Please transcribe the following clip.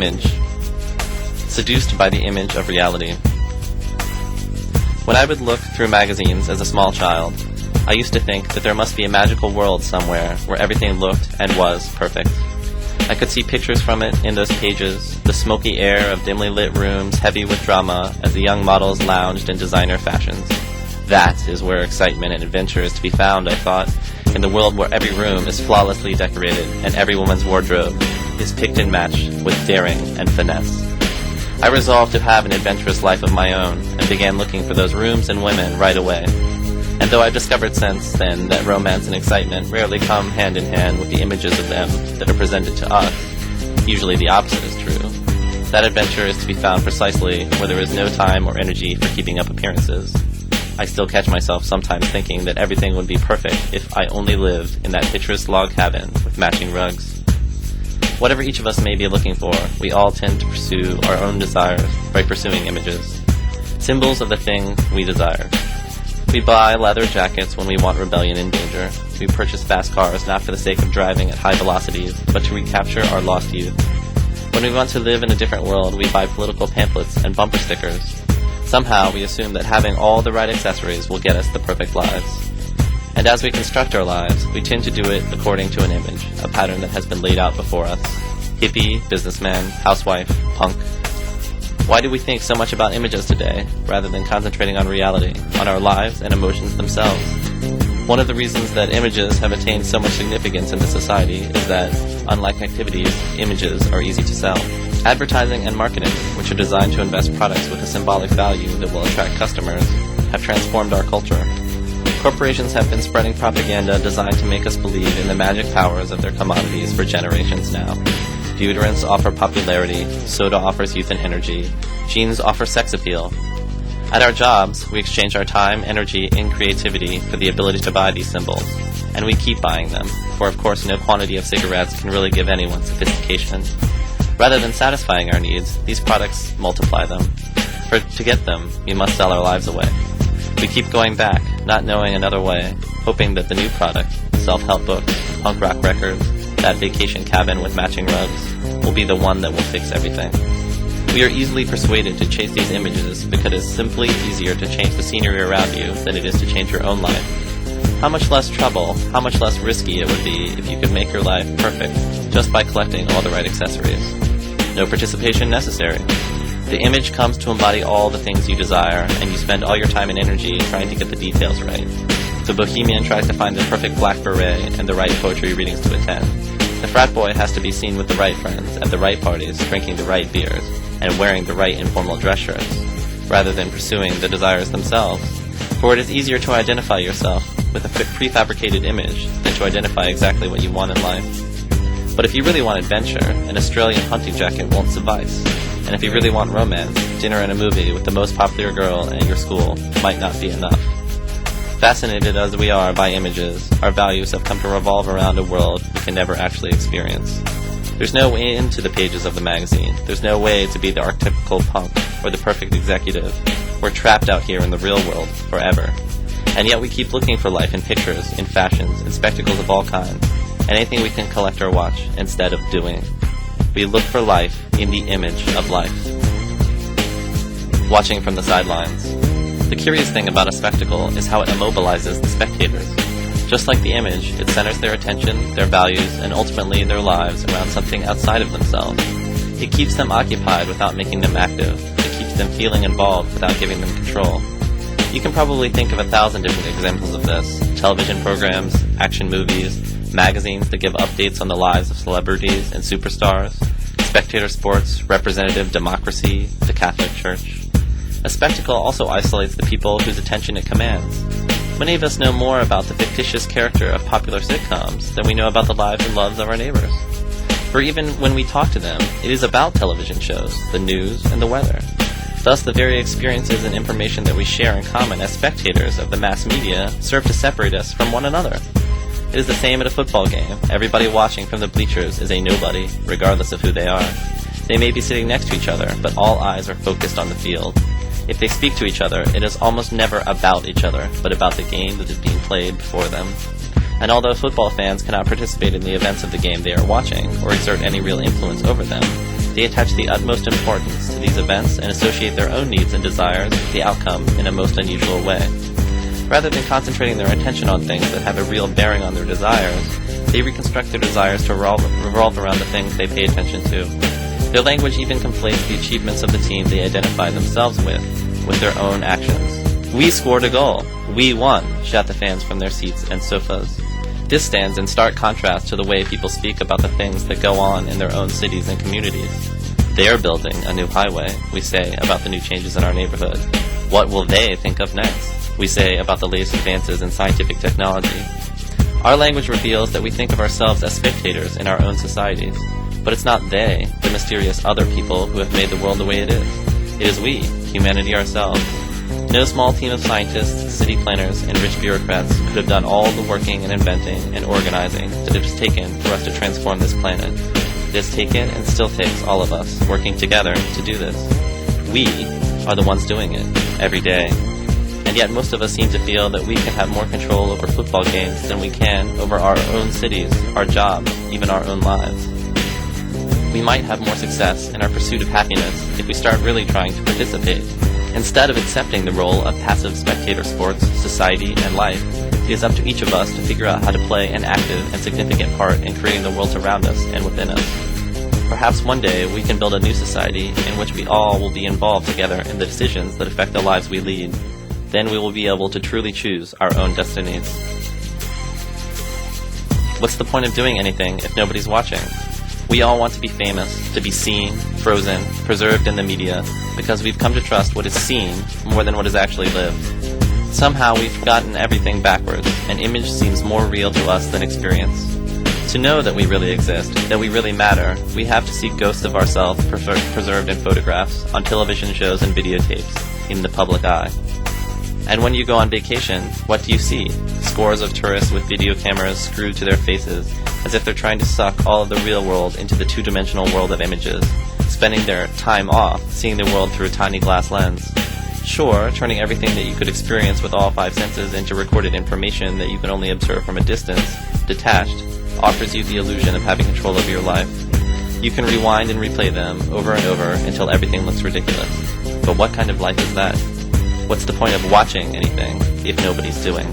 image. Seduced by the image of reality. When I would look through magazines as a small child, I used to think that there must be a magical world somewhere where everything looked and was perfect. I could see pictures from it in those pages, the smoky air of dimly lit rooms heavy with drama as the young models lounged in designer fashions. That is where excitement and adventure is to be found, I thought, in the world where every room is flawlessly decorated and every woman's wardrobe is picked and matched with daring and finesse. I resolved to have an adventurous life of my own and began looking for those rooms and women right away. And though I've discovered since then that romance and excitement rarely come hand in hand with the images of them that are presented to us, usually the opposite is true. That adventure is to be found precisely where there is no time or energy for keeping up appearances. I still catch myself sometimes thinking that everything would be perfect if I only lived in that picturesque log cabin with matching rugs. Whatever each of us may be looking for, we all tend to pursue our own desires by pursuing images, symbols of the thing we desire. We buy leather jackets when we want rebellion and danger. We purchase fast cars not for the sake of driving at high velocities, but to recapture our lost youth. When we want to live in a different world, we buy political pamphlets and bumper stickers. Somehow we assume that having all the right accessories will get us the perfect lives. And as we construct our lives, we tend to do it according to an image, a pattern that has been laid out before us. Hippie, businessman, housewife, punk. Why do we think so much about images today, rather than concentrating on reality, on our lives and emotions themselves? One of the reasons that images have attained so much significance in this society is that, unlike activities, images are easy to sell. Advertising and marketing, which are designed to invest products with a symbolic value that will attract customers, have transformed our culture. Corporations have been spreading propaganda designed to make us believe in the magic powers of their commodities for generations now. Deodorants offer popularity, soda offers youth and energy, jeans offer sex appeal. At our jobs, we exchange our time, energy, and creativity for the ability to buy these symbols. And we keep buying them, for of course no quantity of cigarettes can really give anyone sophistication. Rather than satisfying our needs, these products multiply them. For to get them, we must sell our lives away. We keep going back, not knowing another way, hoping that the new product, self-help books, punk rock records, that vacation cabin with matching rugs, will be the one that will fix everything. We are easily persuaded to chase these images because it is simply easier to change the scenery around you than it is to change your own life. How much less trouble, how much less risky it would be if you could make your life perfect just by collecting all the right accessories. No participation necessary. The image comes to embody all the things you desire, and you spend all your time and energy trying to get the details right. The bohemian tries to find the perfect black beret and the right poetry readings to attend. The frat boy has to be seen with the right friends at the right parties, drinking the right beers, and wearing the right informal dress shirts, rather than pursuing the desires themselves. For it is easier to identify yourself with a prefabricated image than to identify exactly what you want in life. But if you really want adventure, an Australian hunting jacket won't suffice. And if you really want romance, dinner and a movie with the most popular girl in your school might not be enough. Fascinated as we are by images, our values have come to revolve around a world we can never actually experience. There's no way into the pages of the magazine. There's no way to be the archetypical punk or the perfect executive. We're trapped out here in the real world forever. And yet we keep looking for life in pictures, in fashions, in spectacles of all kinds, anything we can collect or watch instead of doing. We look for life in the image of life. Watching from the sidelines. The curious thing about a spectacle is how it immobilizes the spectators. Just like the image, it centers their attention, their values, and ultimately their lives around something outside of themselves. It keeps them occupied without making them active. It keeps them feeling involved without giving them control. You can probably think of 1,000 different examples of this. Television programs, action movies, magazines that give updates on the lives of celebrities and superstars, spectator sports, representative democracy, the Catholic Church. A spectacle also isolates the people whose attention it commands. Many of us know more about the fictitious character of popular sitcoms than we know about the lives and loves of our neighbors. For even when we talk to them, it is about television shows, the news, and the weather. Thus, the very experiences and information that we share in common as spectators of the mass media serve to separate us from one another. It is the same at a football game. Everybody watching from the bleachers is a nobody, regardless of who they are. They may be sitting next to each other, but all eyes are focused on the field. If they speak to each other, it is almost never about each other, but about the game that is being played before them. And although football fans cannot participate in the events of the game they are watching, or exert any real influence over them, They attach the utmost importance to these events and associate their own needs and desires with the outcome in a most unusual way. Rather than concentrating their attention on things that have a real bearing on their desires, they reconstruct their desires to revolve around the things they pay attention to. Their language even conflates the achievements of the team they identify themselves with their own actions. "We scored a goal! We won!" shout the fans from their seats and sofas. This stands in stark contrast to the way people speak about the things that go on in their own cities and communities. "They're building a new highway," we say about the new changes in our neighborhood. "What will they think of next?" we say about the latest advances in scientific technology. Our language reveals that we think of ourselves as spectators in our own societies, but it's not they, the mysterious other people, who have made the world the way it is. It is we, humanity ourselves. No small team of scientists, city planners, and rich bureaucrats could have done all the working and inventing and organizing that it has taken for us to transform this planet. It has taken and still takes all of us working together to do this. We are the ones doing it, every day. And yet most of us seem to feel that we can have more control over football games than we can over our own cities, our jobs, even our own lives. We might have more success in our pursuit of happiness if we start really trying to participate. Instead of accepting the role of passive spectator sports, society, and life, it is up to each of us to figure out how to play an active and significant part in creating the world around us and within us. Perhaps one day we can build a new society in which we all will be involved together in the decisions that affect the lives we lead. Then we will be able to truly choose our own destinies. What's the point of doing anything if nobody's watching? We all want to be famous, to be seen, frozen, preserved in the media, because we've come to trust what is seen more than what is actually lived. Somehow we've gotten everything backwards, and image seems more real to us than experience. To know that we really exist, that we really matter, we have to see ghosts of ourselves preserved in photographs, on television shows and videotapes, in the public eye. And when you go on vacation, what do you see? Scores of tourists with video cameras screwed to their faces, as if they're trying to suck all of the real world into the two-dimensional world of images, spending their time off, seeing the world through a tiny glass lens. Sure, turning everything that you could experience with all five senses into recorded information that you can only observe from a distance, detached, offers you the illusion of having control over your life. You can rewind and replay them over and over until everything looks ridiculous. But what kind of life is that? What's the point of watching anything if nobody's doing?